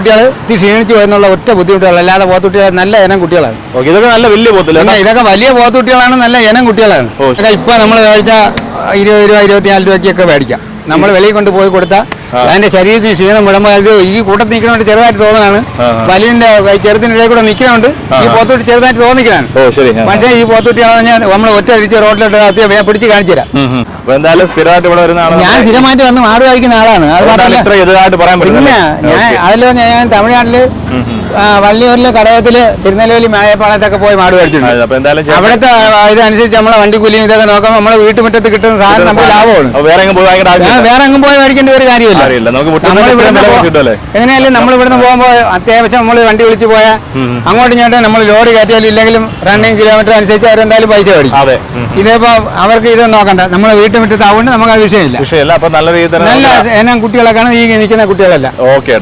കുട്ടികൾ ക്ഷീണിച്ചു എന്നുള്ള ഒറ്റ ബുദ്ധിമുട്ടുകൾ അല്ലാതെ പോത്തുകുട്ടികൾ നല്ല ഇനം കുട്ടികളാണ്. ഇതൊക്കെ നല്ല വലിയ പോത്തില്ല, ഇതൊക്കെ വലിയ പോത്തുകുട്ടികളാണ്, നല്ല ഇനം കുട്ടികളാണ്. ഇപ്പൊ നമ്മൾ മേടിച്ച 20 രൂപ 24 രൂപയ്ക്കൊക്കെ മേടിക്കാം. നമ്മൾ വെളിയിൽ കൊണ്ട് പോയി കൊടുത്താൽ അതിന്റെ ശരീരത്തിന് ക്ഷീണം വിടുമ്പോൾ അത് ഈ കൂട്ടത്തിൽ നിൽക്കണോണ്ട് ചെറുതായിട്ട് തോന്നുന്നതാണ്. വലിയന്റെ ചെറുതിന്റെ ഇടയിൽ കൂടെ നിൽക്കണോണ്ട് ഈ പോത്തുകുട്ടി ചെറുതായിട്ട് തോന്നിക്കാണ്. പക്ഷേ ഈ പോത്തുകുട്ടിയാണെന്ന് നമ്മൾ ഒറ്റ അടിച്ച് റോഡിലോട്ട് പിടിച്ച് കാണിച്ചു തരാം. ഞാൻ സ്ഥിരമായിട്ട് വന്ന് മാട് കഴിക്കുന്ന ആളാണ്. അത് മാത്രമല്ല ഞാൻ തമിഴ്നാട്ടില് വള്ളിയൂരില് കടയത്തില് തിരുനെല്വേലി മേയപ്പാളത്തൊക്കെ പോയി മാട് കഴിച്ചിട്ടുണ്ട്. അവിടുത്തെ ഇതനുസരിച്ച് നമ്മളെ വണ്ടിക്കൂലിയും ഇതൊക്കെ നോക്കുമ്പോൾ നമ്മളെ വീട്ടുമുറ്റത്ത് കിട്ടുന്ന സാധനം നമുക്ക് ലാഭമാണ്. വേറെ എങ്ങും പോയി മേടിക്കേണ്ട ഒരു കാര്യമില്ല. എങ്ങനെയായാലും നമ്മൾ ഇവിടുന്ന് പോകുമ്പോൾ അത്യാവശ്യം നമ്മൾ വണ്ടി വിളിച്ച് പോയാൽ അങ്ങോട്ടും ഇങ്ങോട്ടും നമ്മൾ ലോഡ് കയറ്റിയാലും ഇല്ലെങ്കിലും റണ്ണിങ് കിലോമീറ്റർ അനുസരിച്ച് അവരെന്തായാലും പൈസ മേടിക്കും. ഇതിപ്പോ അവർക്ക് ഇത് നോക്കണ്ട, നമ്മളെ വീട്ടുമുറ്റത്ത് ആവുകൊണ്ട് നമുക്ക് ആ വിഷയമില്ല. നല്ല ഇനം കുട്ടികളൊക്കെയാണ് ഈ നിൽക്കുന്ന കുട്ടികളല്ല. ഓക്കെ.